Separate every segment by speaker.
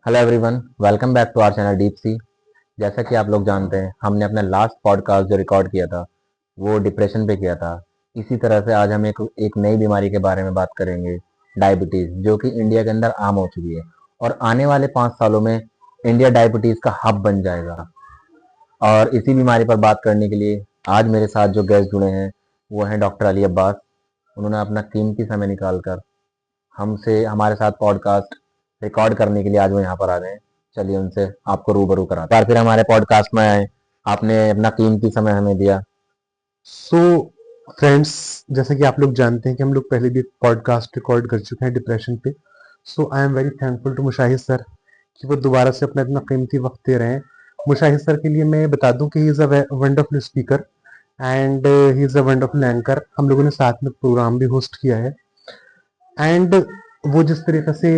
Speaker 1: Hello everyone, welcome back to our channel deep sea. जैसा कि आप लोग जानते हैं, हमने अपना लास्ट पॉडकास्ट जो रिकॉर्ड किया था वो डिप्रेशन पे किया था। इसी तरह से आज हम एक नई बीमारी के बारे में बात करेंगे, डायबिटीज़, जो कि इंडिया के अंदर आम हो चुकी है और आने वाले 5 सालों में इंडिया डायबिटीज़ का हब बन जाएगा। और इसी बीमारी पर बात करने के लिए आज मेरे साथ जो गेस्ट जुड़े हैं वो हैं डॉक्टर अली अब्बास। उन्होंने अपना कीमती समय निकाल कर हमसे हमारे साथ पॉडकास्ट रिकॉर्ड करने के लिए आज वो यहाँ पर आ गए हैं। चलिए उनसे आपको रूबरू कराते हैं। एक बार फिर हमारे पॉडकास्ट में आए, आपने अपना कीमती समय हमें दिया।
Speaker 2: सो फ्रेंड्स, जैसे कि आप लोग जानते हैं कि हम लोग पहले भी एक पॉडकास्ट रिकॉर्ड कर चुके हैं डिप्रेशन पे। So I am very thankful to Mushahid sir कि वो दोबारा से अपना इतना कीमती वक्त दे रहे हैं। मुशाहिद सर के लिए मैं बता दूं कि he is a wonderful speaker and he is a wonderful anchor. हम लोगों ने साथ में प्रोग्राम भी होस्ट किया है एंड वो जिस तरीके से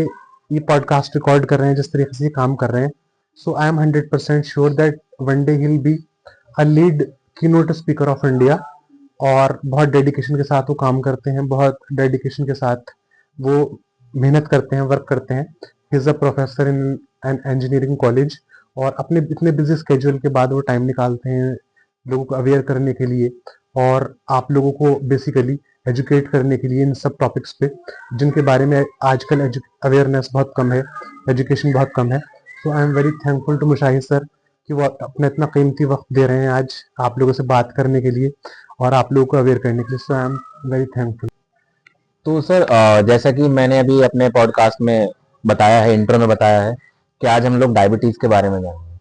Speaker 2: ये पॉडकास्ट रिकॉर्ड कर रहे हैं, जिस तरीके से ये काम कर रहे हैं, so I am 100% sure that one day he will be a lead keynote speaker of India. और बहुत डेडिकेशन के साथ वो काम करते हैं, बहुत डेडिकेशन के साथ वो मेहनत करते हैं, वर्क करते हैं। He is a professor in an engineering college और अपने इतने बिजी स्केड्यूल के बाद वो टाइम निकालते हैं लोगों को अवेयर करने के लिए और आप लोगों को बेसिकली एजुकेट करने के लिए इन सब टॉपिक्स पे जिनके बारे में आजकल अवेयरनेस बहुत कम है, एजुकेशन बहुत कम है। So I am very thankful to Mushahid sir कि वो अपना इतना कीमती वक्त दे रहे हैं आज आप लोगों से बात करने के लिए और आप लोगों को अवेयर करने के लिए। सो आई एम वेरी थैंकफुल।
Speaker 1: तो सर, जैसा कि मैंने अभी अपने पॉडकास्ट में बताया है, इंट्रो में बताया है कि आज हम लोग डायबिटीज़ के बारे में जानेंगे।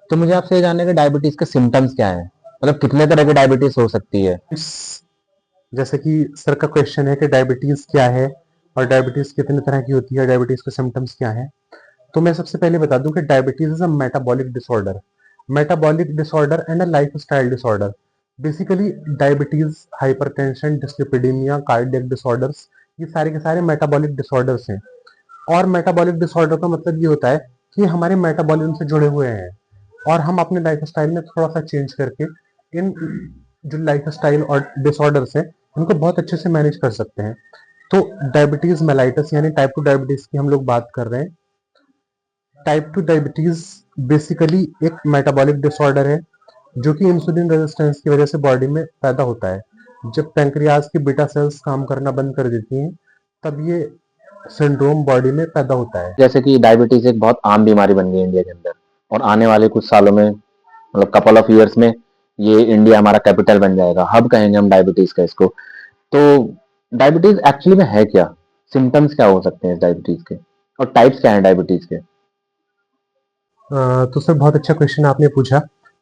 Speaker 1: तो मुझे आपसे ये जानना है कि डायबिटीज़ के सिम्टम्स क्या हैं, मतलब कितने तरह की डायबिटीज़ हो सकती है।
Speaker 2: जैसे कि सर का क्वेश्चन है कि डायबिटीज क्या है और डायबिटीज कितने तरह की होती है, डायबिटीज के सिम्टम्स क्या हैं। तो मैं सबसे पहले बता दूं कि diabetes is a metabolic disorder and a lifestyle disorder. Basically diabetes, hypertension, dyslipidemia, cardiac disorders, ये सारे के सारे मेटाबॉलिक डिसऑर्डर्स हैं। और मेटाबॉलिक डिसऑर्डर का मतलब ये होता है कि हमारे मेटाबॉलिज्म से जुड़े हुए हैं और हम अपने लाइफ स्टाइल में थोड़ा सा चेंज करके इन जो लाइफ स्टाइल और डिसऑर्डर्स हैं इनको बहुत अच्छे से मैनेज कर सकते हैं। तो डायबिटीज मेलाइटस यानी टाइप 2 डायबिटीज की हम लोग बात कर रहे हैं। टाइप 2 डायबिटीज बेसिकली एक मेटाबॉलिक डिसऑर्डर है जो कि इंसुलिन रेजिस्टेंस की वजह से बॉडी में पैदा होता है। जब पैंक्रियाज की बीटा सेल्स काम करना बंद कर देती हैं तब ये सिंड्रोम बॉडी में पैदा होता है।
Speaker 1: जैसे कि डायबिटीज़ एक बहुत आम बीमारी बन गई है इंडिया के अंदर, और आने वाले कुछ सालों में, मतलब कपल ऑफ ईयर्स में, ये इंडिया हमारा कैपिटल बन जाएगा, हब कहेंगे हम डायबिटीज का इसको। तो डायबिटीज एक्चुअली में है क्या, सिम्टम्स क्या हो सकते हैं इस डायबिटीज के, और टाइप्स क्या हैं डायबिटीज के।
Speaker 2: तो सर बहुत अच्छा क्वेश्चन आपने पूछा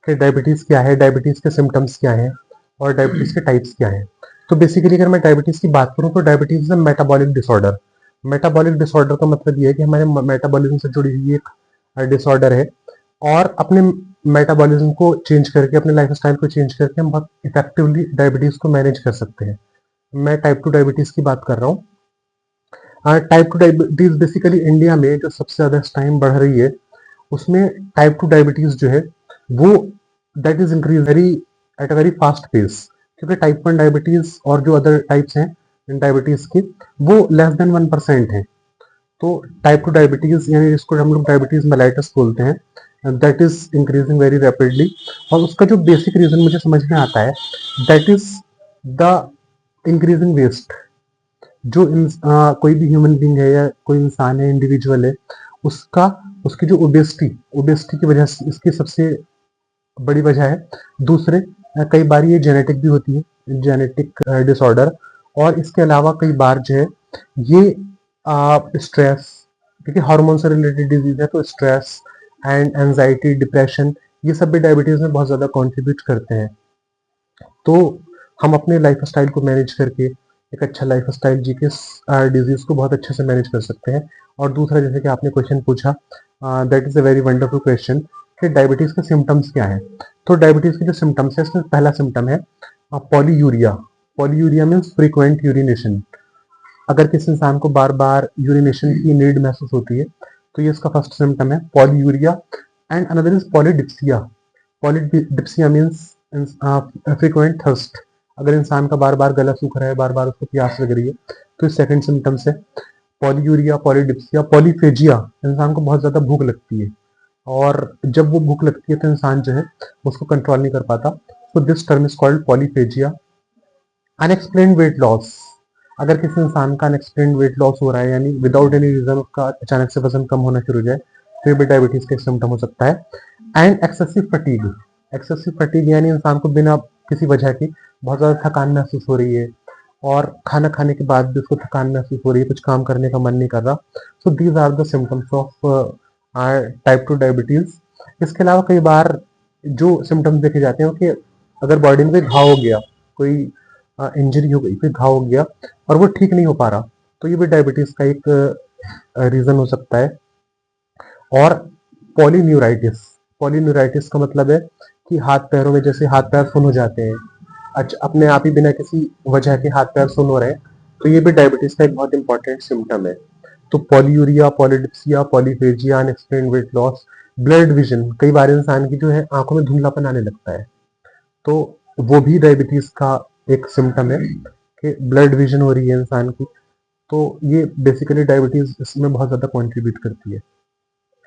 Speaker 2: कि डायबिटीज क्या है, डायबिटीज के सिम्टम्स क्या हैं और डायबिटीज के टाइप्स क्या हैं। तो बेसिकली अगर मैं डायबिटीज की बात करूं तो diabetes is a metabolic disorder. Metabolic disorder का मतलब ये है कि हमारे मेटाबॉलिज्म से जुड़ी हुई एक डिसऑर्डर है और अपने मेटाबॉलिज्म को चेंज करके, अपने लाइफ स्टाइल को चेंज करके हम बहुत इफेक्टिवली डायबिटीज को मैनेज कर सकते हैं। मैं टाइप 2 डायबिटीज की बात कर रहा हूँ। टाइप 2 डायबिटीज बेसिकली इंडिया में जो सबसे ज्यादा इस टाइम बढ़ रही है उसमें टाइप 2 डायबिटीज जो है वो that is increase very at a very fast pace, क्योंकि टाइप 1 डायबिटीज और जो अदर टाइप्स हैं इन डायबिटीज के वो लेस देन 1% है। तो टाइप 2 डायबिटीज यानी जिसको हम लोग डायबिटीज मेलाइटस बोलते हैं that is increasing very rapidly. और उसका जो बेसिक रीजन मुझे समझ में आता है that is the increasing waist. जो कोई भी ह्यूमन बींग है या कोई इंसान है, इंडिविजुअल है, उसका उसकी जो ओबेसिटी की वजह से इसकी सबसे बड़ी वजह है। दूसरे कई बार ये जेनेटिक भी होती है, जेनेटिक डिसऑर्डर। और इसके अलावा कई बार जो है ये स्ट्रेस, क्योंकि हार्मोन से रिलेटेड डिजीज है तो स्ट्रेस एंड एंजाइटी, डिप्रेशन, ये सब भी डायबिटीज में बहुत ज़्यादा कंट्रीब्यूट करते हैं। तो हम अपने लाइफ स्टाइल को मैनेज करके एक अच्छा लाइफ स्टाइल जी के डिजीज को बहुत अच्छे से मैनेज कर सकते हैं। और दूसरा, जैसे कि आपने क्वेश्चन पूछा, that is a very wonderful question कि डायबिटीज के सिम्टम्स क्या हैं। तो डायबिटीज के जो सिम्टम्स है इसमें पहला सिम्टम है polyuria. Polyuria means frequent urination. अगर किसी इंसान को बार बार यूरिनेशन की नीड महसूस होती है तो ये इसका फर्स्ट सिम्टम है, polyuria. And another is polydipsia. Polydipsia means frequent thirst. अगर इंसान का बार बार गला सूख रहा है, बार बार उसको प्यास लग रही है, तो ये सेकंड सिम्टम्स है। पॉलीयूरिया, पॉलीडिप्सिया, पॉलीफेजिया, इंसान को बहुत ज्यादा भूख लगती है और जब वो भूख लगती है तो इंसान जो है उसको कंट्रोल नहीं कर पाता। So this term is called polyphagia. Unexplained weight loss, अगर किसी इंसान का अनएक्सप्लेन्ड वेट लॉस हो रहा है यानी विदाउट एनी रीजन उसका अचानक से वजन कम होना शुरू हो जाए तो ये भी डायबिटीज का एक सिम्टम हो सकता है। And excessive fatigue, excessive fatigue यानी इंसान को बिना किसी वजह की बहुत ज्यादा थकान महसूस हो रही है और खाना खाने के बाद भी उसको थकान महसूस हो रही है, कुछ काम करने का मन नहीं कर रहा। So these are the symptoms of type 2 diabetes. इसके अलावा कई बार जो सिम्टम्स देखे जाते हैं कि अगर बॉडी में कोई घाव हो गया, कोई इंजरी हो गई, कोई घाव हो गया और वो ठीक नहीं हो पा रहा, तो ये भी डायबिटीज का एक रीजन हो सकता है। और पॉलीन्यूराइटिस, पॉलीन्यूराइटिस का मतलब है कि हाथ पैरों में जैसे हाथ पैर सुन हो जाते हैं, अच्छा अपने आप ही बिना किसी वजह के हाथ पैर सुन हो रहे हैं, तो ये भी डायबिटीज का एक बहुत इंपॉर्टेंट सिम्टम है। तो polyuria, polydipsia, polyphagia, unexplained weight loss, blurred vision, कई बार इंसान की जो है आंखों में धुंधलापन आने लगता है, तो वो भी डायबिटीज का एक सिम्टम है कि ब्लड विजन हो रही है इंसान की। तो ये बेसिकली डायबिटीज इसमें बहुत ज्यादा कंट्रीब्यूट करती है।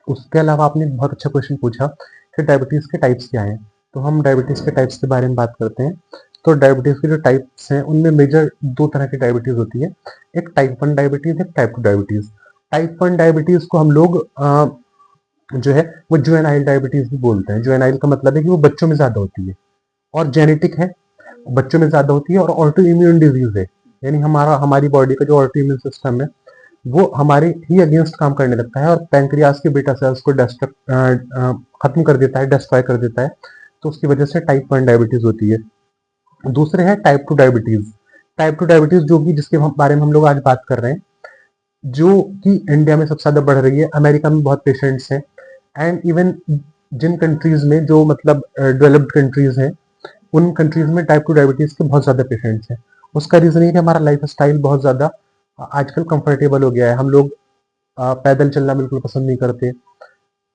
Speaker 2: उसके अलावा आपने बहुत अच्छा क्वेश्चन पूछा कि डायबिटीज के टाइप्स क्या हैं, तो हम डायबिटीज के टाइप्स के बारे में बात करते हैं। तो डायबिटीज के जो टाइप्स हैं उनमें मेजर दो तरह की डायबिटीज होती है, एक टाइप 1 डायबिटीज, एक टाइप 2 डायबिटीज। टाइप 1 डायबिटीज को हम लोग जो है वो जुवेनाइल डायबिटीज भी बोलते हैं। जुवेनाइल का मतलब है कि वो बच्चों में ज्यादा होती है और जेनेटिक है, बच्चों में ज्यादा होती है और ऑटो इम्यून डिजीज है, यानी हमारी बॉडी का जो ऑटो इम्यून सिस्टम है वो हमारे ही अगेंस्ट काम करने लगता है और पैंक्रियास के बीटा सेल्स को खत्म कर देता है, डिस्ट्रॉय कर देता है, तो उसकी वजह से टाइप 1 डायबिटीज होती है। दूसरे है टाइप 2 डायबिटीज। टाइप 2 डायबिटीज जो कि जिसके बारे में हम लोग आज बात कर रहे हैं, जो कि इंडिया में सबसे ज्यादा बढ़ रही है, अमेरिका में बहुत पेशेंट्स हैं एंड इवन जिन कंट्रीज में जो मतलब डेवलप्ड कंट्रीज हैं उन कंट्रीज में टाइप 2 डायबिटीज के बहुत ज्यादा पेशेंट्स हैं। उसका रीजन ये कि हमारा लाइफ स्टाइल बहुत ज्यादा आजकल कंफर्टेबल हो गया है, हम लोग पैदल चलना बिल्कुल पसंद नहीं करते,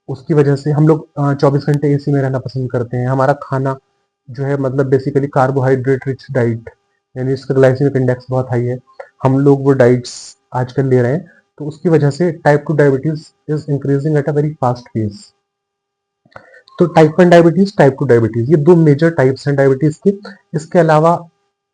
Speaker 2: उसकी वजह से हम लोग 24 घंटे एसी में रहना पसंद करते हैं। हमारा खाना जो है मतलब बेसिकली कार्बोहाइड्रेट रिच डाइट, यानी इसका ग्लाइसेमिक इंडेक्स बहुत हाई है, हम लोग वो डाइट्स आजकल ले रहे हैं, तो उसकी वजह से type 2 diabetes is increasing at a very fast pace. तो टाइप 1 डायबिटीज, टाइप 2 डायबिटीज, ये दो मेजर टाइप्स हैं डायबिटीज के। इसके अलावा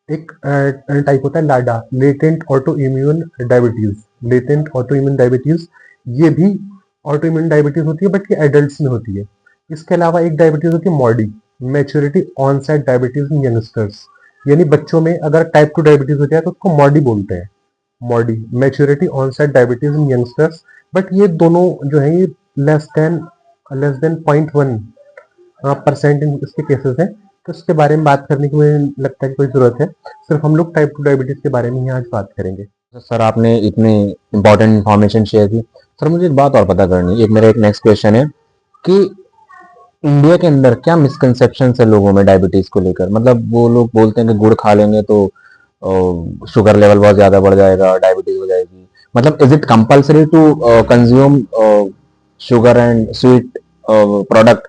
Speaker 2: एक टाइप होता है LADA, latent autoimmune diabetes. Latent autoimmune diabetes ये भी ऑटो इम्यून डायबिटीज होती है बट ये एडल्ट्स में होती है। इसके अलावा एक डायबिटीज होती है मॉडी, maturity onset diabetes in youngsters, यानी बच्चों में अगर टाइप 2 डायबिटीज हो जाए तो उसको मॉडी बोलते हैं, MODY, maturity onset diabetes in youngsters. But ये दोनों जो है ये लेस देन 0.1% इसके केसेस हैं, तो इसके बारे में बात करने की मुझे लगता है कि कोई जरूरत है, सिर्फ हम लोग टाइप 2 डायबिटीज के बारे में ही आज बात करेंगे।
Speaker 1: सर आपने इतनी इंपॉर्टेंट इन्फॉर्मेशन शेयर की। सर मुझे एक बात और पता करनी है, एक मेरा एक नेक्स्ट क्वेश्चन है कि इंडिया के अंदर क्या मिसकंसेप्शन है लोगों में डायबिटीज को लेकर, मतलब वो लोग बोलते हैं कि गुड़ खा लेंगे तो शुगर लेवल बहुत ज्यादा बढ़ जाएगा, डायबिटीज हो जाएगी, मतलब is it compulsory to consume sugar and sweet product,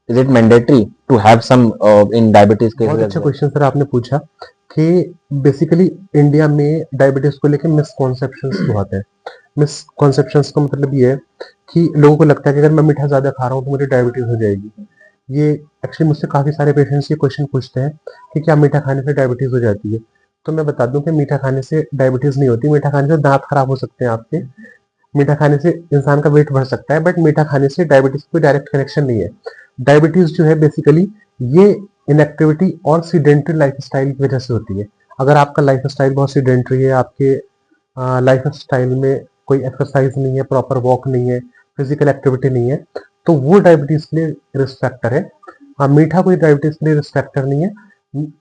Speaker 1: is it mandatory to have some in diabetes
Speaker 2: बहुत
Speaker 1: केसेस?
Speaker 2: अच्छा क्वेश्चन सर आपने पूछा कि बेसिकली इंडिया में डायबिटीज को लेकर मिसकॉन्सेप्शंस बहुत है। मिसकॉन्सेप्शंस का मतलब ये है कि लोगों को लगता है कि अगर मैं मीठा ज्यादा खा रहा हूँ तो मुझे डायबिटीज हो जाएगी। ये एक्चुअली मुझसे काफी सारे पेशेंट्स ये क्वेश्चन पूछते हैं कि क्या मीठा खाने से डायबिटीज हो जाती है, तो मैं बता दूं कि मीठा खाने से डायबिटीज नहीं होती। मीठा खाने से दांत खराब हो सकते हैं आपके, मीठा खाने से इंसान का वेट बढ़ सकता है, बट मीठा खाने से डायबिटीज कोई डायरेक्ट कनेक्शन नहीं है। डायबिटीज जो है बेसिकली ये इनएक्टिविटी और सीडेंट्री लाइफस्टाइल की वजह से होती है। अगर आपका लाइफस्टाइल बहुत सीडेंट्री है, आपके लाइफस्टाइल में कोई एक्सरसाइज नहीं है, प्रॉपर वॉक नहीं है, फिजिकल एक्टिविटी नहीं है, तो वो डायबिटीज के लिए रिस्क फैक्टर है। हाँ, मीठा कोई डायबिटीज के लिए रिस्क फैक्टर नहीं है।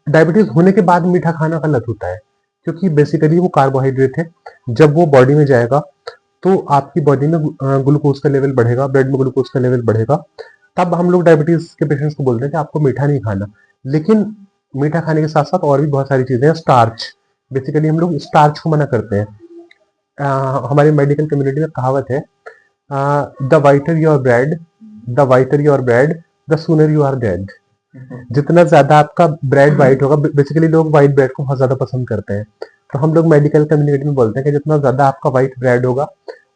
Speaker 2: डायबिटीज होने के बाद मीठा खाना गलत होता है क्योंकि बेसिकली वो कार्बोहाइड्रेट है, जब वो बॉडी में जाएगा तो आपकी बॉडी में ग्लूकोज का लेवल बढ़ेगा, ब्लड में ग्लूकोज का लेवल बढ़ेगा, तब हम लोग डायबिटीज के पेशेंट्स को बोलते हैं कि आपको मीठा नहीं खाना। लेकिन मीठा खाने के साथ साथ और भी बहुत सारी चीजें हैं। स्टार्च, बेसिकली हम लोग स्टार्च को मना करते हैं। हमारी मेडिकल कम्युनिटी में कहावत है, the whiter your bread, the whiter your bread, the sooner you are dead. जितना ज्यादा आपका ब्रेड वाइट होगा, बेसिकली लोग व्हाइट ब्रेड को बहुत ज्यादा पसंद करते हैं तो हम लोग मेडिकल कम्युनिटी में बोलते हैं कि जितना ज्यादा आपका व्हाइट ब्रेड होगा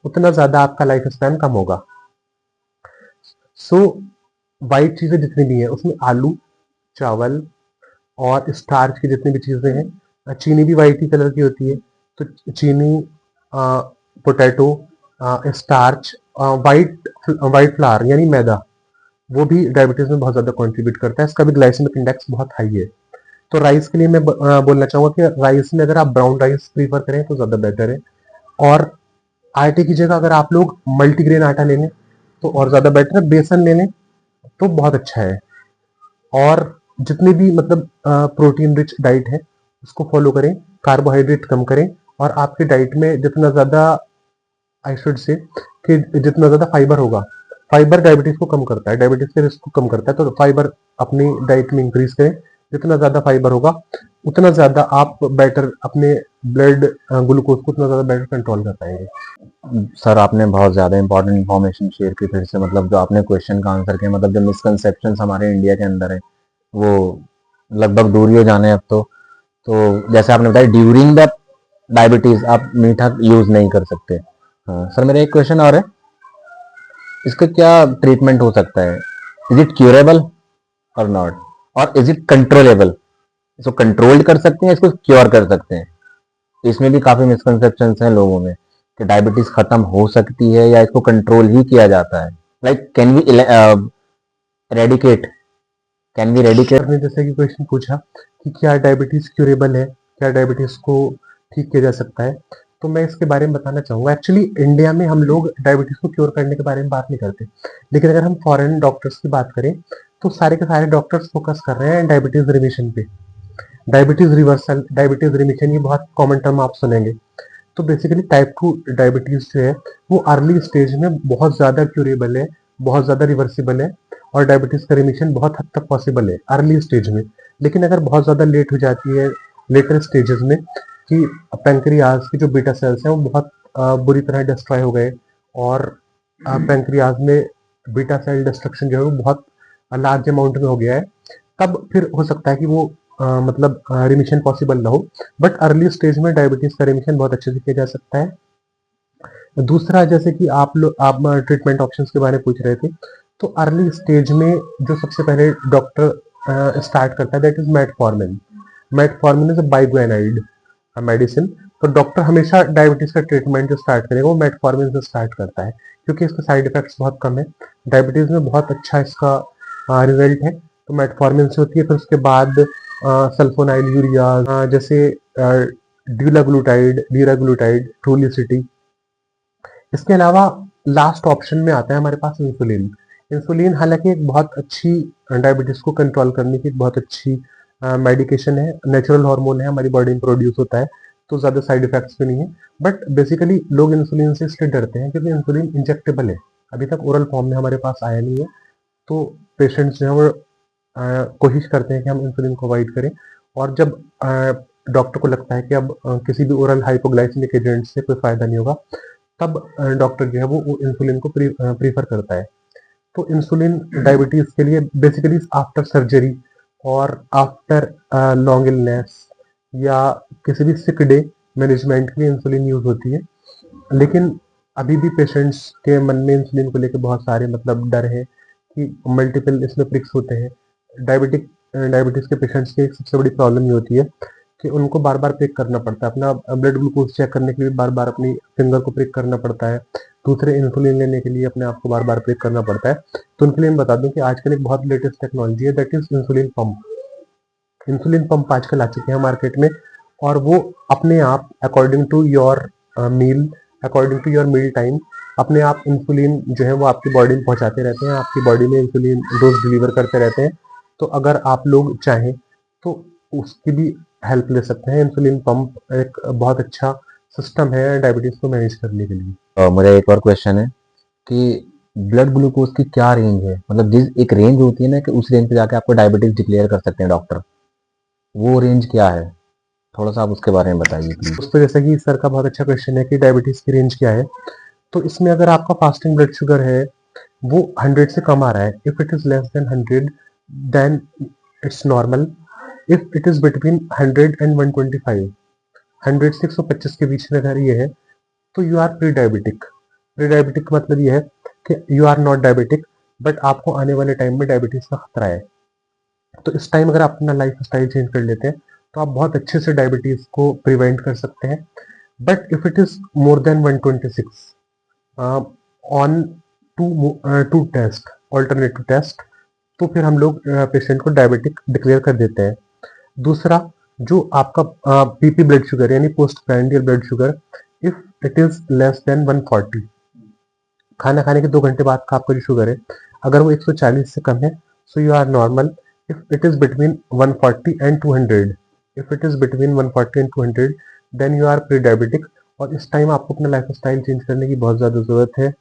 Speaker 2: उतना ज्यादा आपका लाइफ स्पैन कम होगा। सो व्हाइट चीजें जितनी भी है उसमें आलू, चावल और स्टार्च की जितनी भी चीजें हैं, चीनी भी व्हाइट ही कलर की होती है, तो चीनी, potato, starch, white white flower यानी मैदा, वो भी डायबिटीज में बहुत ज्यादा कंट्रीब्यूट करता है। इसका भी ग्लाइसेमिक इंडेक्स बहुत हाई है। तो राइस के लिए मैं बोलना चाहूंगा कि राइस में अगर आप ब्राउन राइस प्रीफर करें तो ज्यादा बेटर है। और आटे की जगह अगर आप लोग मल्टीग्रेन आटा ले लें तो और ज्यादा बेटर है। बेसन ले लें तो बहुत अच्छा है। और जितनी भी मतलब प्रोटीन रिच डाइट है उसको फॉलो करें, कार्बोहाइड्रेट कम करें, और आपकी डाइट में जितना ज्यादा, आई शुड से, कि जितना ज्यादा फाइबर होगा, फाइबर डायबिटीज को कम करता है, डायबिटीज के रिस्क को कम करता है। तो फाइबर अपनी डाइट में इंक्रीज करें। जितना ज्यादा फाइबर होगा उतना ज्यादा आप बेटर अपने ब्लड ग्लूकोज को उतना ज्यादा बेटर कंट्रोल कर पाएंगे।
Speaker 1: सर आपने बहुत ज़्यादा इंपॉर्टेंट इन्फॉर्मेशन शेयर की फिर से, मतलब जो आपने क्वेश्चन का आंसर किया, मतलब जो मिसकंसेप्शन हमारे इंडिया के अंदर है वो लगभग दूर ही हो जाने अब तो जैसे आपने बताया ड्यूरिंग द डायबिटीज आप मीठा यूज नहीं कर सकते। हाँ सर, मेरा एक क्वेश्चन और है, इसका क्या ट्रीटमेंट हो सकता है? इज इट क्यूरेबल और नॉट, और इज इट कंट्रोलेबल? इसको कंट्रोल कर सकते हैं, इसको क्योर कर सकते हैं? इसमें भी काफी मिसकंसेप्शन हैं लोगों में कि डायबिटीज खत्म हो सकती है या इसको कंट्रोल ही किया जाता है। Like can we eradicate can we eradicate
Speaker 2: आपने जैसे कि क्वेश्चन पूछा कि क्या डायबिटीज क्यूरेबल है, क्या डायबिटीज को ठीक किया जा सकता है, तो मैं इसके बारे में बताना चाहूंगा। एक्चुअली इंडिया में हम लोग डायबिटीज को क्योर करने के बारे में बात नहीं करते, लेकिन अगर हम फॉरेन डॉक्टर्स की बात करें तो सारे के सारे डॉक्टर्स फोकस कर रहे हैं डायबिटीज रिमिशन पे। डायबिटीज रिवर्सल, डायबिटीज रिमिशन, ये बहुत कॉमन टर्म आप सुनेंगे। तो बेसिकली टाइप 2 डायबिटीज जो है वो अर्ली स्टेज में बहुत ज्यादा क्यूरेबल है, बहुत ज्यादा रिवर्सिबल है, और डायबिटीज का रिमिशन बहुत हद तक पॉसिबल है अर्ली स्टेज में। लेकिन अगर बहुत ज्यादा लेट हो जाती है, लेटर स्टेजेस में, कि पेंक्रियाज की जो बीटा सेल्स हैं वो बहुत बुरी तरह डिस्ट्रॉय हो गए, और पेंक्रियाज में बीटा सेल डिस्ट्रक्शन जो है वो बहुत लार्ज अमाउंट में हो गया है, तब फिर हो सकता है कि वो मतलब रिमिशन पॉसिबल ना हो। बट अर्ली स्टेज में डायबिटीज का रिमिशन बहुत अच्छे से किया जा सकता है। दूसरा, जैसे कि आप ट्रीटमेंट ऑप्शंस के बारे में पूछ रहे थे, तो अर्ली स्टेज में जो सबसे पहले डॉक्टर स्टार्ट करता है that is metformin. Metformin is a biguanide medicine. तो डॉक्टर हमेशा डायबिटीज का ट्रीटमेंट जो स्टार्ट करेगा वो मेटफॉर्मिन से स्टार्ट करता है, क्योंकि इसके साइड इफेक्ट्स बहुत कम है, डायबिटीज में बहुत अच्छा इसका रिजल्ट है। तो मेटफॉर्मिन से होती है। फिर उसके बाद सल्फोनाइल यूरिया, जैसे ड्यूलाग्लूटाइड, लीराग्लूटाइड, ट्रूलिसिटी। इसके अलावा लास्ट ऑप्शन में आता है हमारे पास इंसुलिन। इंसुलिन हालांकि एक बहुत अच्छी डायबिटीज को कंट्रोल करने की एक बहुत अच्छी मेडिकेशन है, नेचुरल हार्मोन है, हमारी बॉडी में प्रोड्यूस होता है, तो ज्यादा साइड इफेक्ट्स भी नहीं है। बट बेसिकली लोग इंसुलिन से इसलिए डरते हैं क्योंकि इंसुलिन इंजेक्टेबल है, अभी तक ओरल फॉर्म में हमारे पास आया नहीं है। तो पेशेंट्स जो है वो कोशिश करते हैं कि हम इंसुलिन को अवॉइड करें। और जब डॉक्टर को लगता है कि अब किसी भी ओरल हाइपोग्लाइसेमिक एजेंट से कोई फायदा नहीं होगा, तब डॉक्टर जो है वो इंसुलिन को प्रीफर करता है। तो इंसुलिन डायबिटीज के लिए बेसिकली आफ्टर सर्जरी और आफ्टर लॉन्ग इलनेस या किसी भी सिक डे मैनेजमेंट के लिए इंसुलिन यूज होती है। लेकिन अभी भी पेशेंट्स के मन में इंसुलिन को लेकर बहुत सारे मतलब डर है कि मल्टीपल इसमें प्रिक्स होते हैं। डायबिटीज के पेशेंट्स की एक सबसे बड़ी प्रॉब्लम ये होती है कि उनको बार बार प्रिक करना पड़ता है, अपना ब्लड ग्लूकोज चेक करने के लिए बार बार अपनी फिंगर को प्रिक करना पड़ता है, दूसरे इंसुलिन लेने के लिए अपने आप को बार बार प्रिक करना पड़ता है। तो उनके लिए मैं बता दूं कि आजकल एक बहुत लेटेस्ट टेक्नोलॉजी है that is insulin pump. Insulin pump आजकल आ चुके हैं मार्केट में, और वो अपने आप according to your meal, according to your meal time, अपने आप इंसुलिन जो है वो आपकी बॉडी में पहुंचाते रहते हैं, आपकी बॉडी में इंसुलिन डोज डिलीवर करते रहते हैं। तो अगर आप लोग चाहें तो उसकी भी हेल्प ले सकते हैं। इंसुलिन पंप एक बहुत अच्छा सिस्टम है डायबिटीज को मैनेज करने के लिए।
Speaker 1: मुझे एक और क्वेश्चन है कि ब्लड ग्लूकोज की क्या रेंज है? मतलब जिस एक रेंज होती है ना कि उस रेंज पे जाके आपको डायबिटीज डिक्लेयर कर सकते हैं डॉक्टर, वो रेंज क्या है? थोड़ा सा आप उसके बारे में बताइए प्लीज।
Speaker 2: दोस्तों, जैसा कि सर का बहुत अच्छा क्वेश्चन है कि डायबिटीज की रेंज क्या है, तो इसमें अगर आपका फास्टिंग ब्लड शुगर है वो 100 से कम आ रहा है, if it is less than 100 then it's normal, if it is between 100 and 125 100 से 125 के बीच में अगर ये है तो you are pre diabetic. Pre diabetic मतलब ये है कि you are not diabetic, but आपको आने वाले टाइम में डायबिटीज का खतरा है। तो इस टाइम अगर आप अपना लाइफ स्टाइल चेंज कर लेते हैं तो आप बहुत अच्छे से डायबिटीज को प्रिवेंट कर सकते हैं। But if it is more than 126 on two test, alternative test, तो फिर हम लोग पेशेंट को डायबिटिक डिक्लेयर कर देते हैं। दूसरा, जो आपका पीपी ब्लड शुगर यानी post prandial blood sugar, if it is less than 140, खाना खाने के 2 घंटे बाद का आपका जो शुगर है, अगर वो 140 से कम है, so you are normal. If it is between 140 and 200, if it is between 140 and 200, then you are pre diabetic. और इस टाइम आपको अपना लाइफ स्टाइल चेंज करने की बहुत ज़्यादा ज़रूरत है,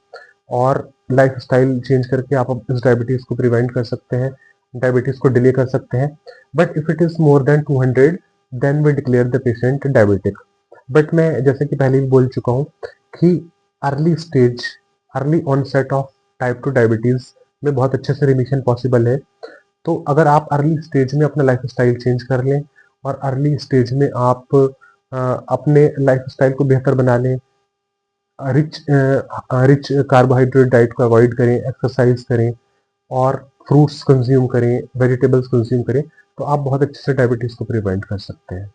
Speaker 2: और लाइफ स्टाइल चेंज करके आप इस डायबिटीज़ को प्रिवेंट कर सकते हैं, डायबिटीज़ को डिले कर सकते हैं। But if it is more than 200, then we declare the patient diabetic. But मैं जैसे कि पहले भी बोल चुका हूँ कि early stage, early onset of type 2 diabetes में बहुत अच्छे से रिमिशन पॉसिबल है। तो अगर आप अर्ली स्टेज में अपना लाइफ स्टाइल चेंज कर लें और अर्ली स्टेज में आप अपने लाइफ स्टाइल को बेहतर बना लें, रिच कार्बोहाइड्रेट डाइट को अवॉइड करें, एक्सरसाइज करें और फ्रूट्स कंज्यूम करें, वेजिटेबल्स कंज्यूम करें, तो आप बहुत अच्छे से डायबिटीज़ को प्रिवेंट कर सकते हैं।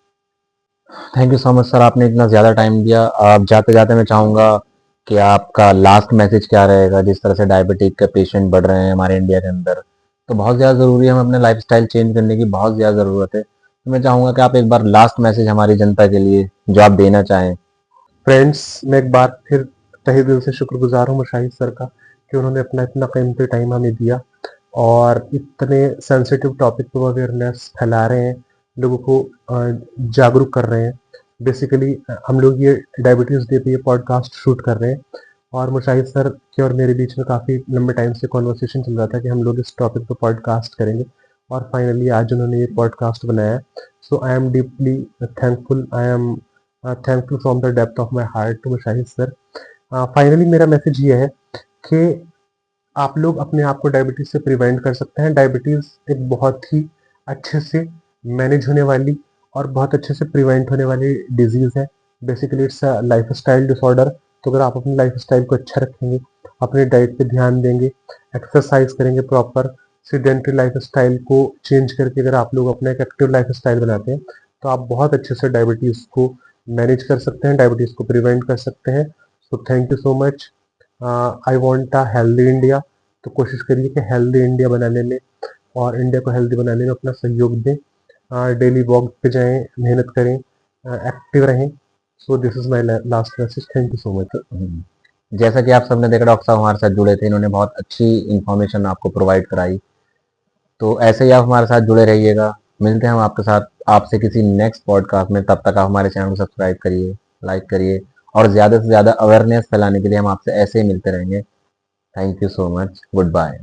Speaker 1: Thank you so much sir, आपने इतना ज़्यादा टाइम दिया। आप जाते जाते मैं चाहूँगा कि आपका लास्ट मैसेज क्या रहेगा। जिस तरह से डायबिटिक के पेशेंट बढ़ रहे हैं हमारे इंडिया के अंदर, तो बहुत ज़्यादा ज़रूरी है, हमें अपने लाइफस्टाइल चेंज करने की बहुत ज़्यादा ज़रूरत है। तो मैं चाहूँगा कि आप एक बार लास्ट मैसेज हमारी जनता के लिए जो आप देना चाहें।
Speaker 2: फ्रेंड्स, मैं एक बार फिर तहे दिल से शुक्रगुजार हूँ मुशाहिद सर का कि उन्होंने अपना इतना कीमती टाइम हमें दिया और इतने सेंसिटिव टॉपिक पर अवेयरनेस फैला रहे हैं, लोगों को जागरूक कर रहे हैं। बेसिकली हम लोग ये डायबिटीज़ डे पे ये पॉडकास्ट शूट कर रहे हैं, और मुशाहिद सर के और मेरे बीच में काफ़ी लंबे टाइम से कॉन्वर्सेशन चल रहा था कि हम लोग इस टॉपिक पर पॉडकास्ट करेंगे, और फाइनली आज उन्होंने ये पॉडकास्ट बनाया। So I am deeply thankful, I am thankful from the depth of my heart to Mushahid sir. Finally मेरा मैसेज ये है कि आप लोग अपने आप को डायबिटीज़ से प्रिवेंट कर सकते हैं। डायबिटीज़ एक बहुत ही अच्छे से मैनेज होने वाली और बहुत अच्छे से प्रिवेंट होने वाली डिजीज़ है। Basically it's a lifestyle disorder. तो अगर आप अपनी लाइफ स्टाइल को अच्छा रखेंगे, अपने डाइट पे ध्यान देंगे, एक्सरसाइज करेंगे प्रॉपर, सीडेंटरी लाइफ स्टाइल को चेंज करके अगर आप लोग अपना एक एक्टिव लाइफ स्टाइल बनाते हैं, तो आप बहुत अच्छे से डायबिटीज़ को मैनेज कर सकते हैं, डायबिटीज़ को प्रिवेंट कर सकते हैं। So thank you so much. I want a healthy India. तो कोशिश करिए कि हेल्दी इंडिया बनाने में और इंडिया को हेल्दी बनाने में अपना सहयोग दें। डेली वॉक पे जाएं, मेहनत करें, एक्टिव रहें। So this is my last message. Thank you so much.
Speaker 1: जैसा कि आप सबने देखा, डॉक्टर साहब हमारे साथ जुड़े थे, इन्होंने बहुत अच्छी इन्फॉर्मेशन आपको प्रोवाइड कराई। तो ऐसे ही आप हमारे साथ जुड़े रहिएगा। मिलते हैं हम आपके साथ आपसे किसी नेक्स्ट पॉडकास्ट में। तब तक आप हमारे चैनल को सब्सक्राइब करिए, लाइक करिए, और ज़्यादा से ज़्यादा अवेयरनेस फैलाने के लिए हम आपसे ऐसे ही मिलते रहेंगे। Thank you so much. Good bye.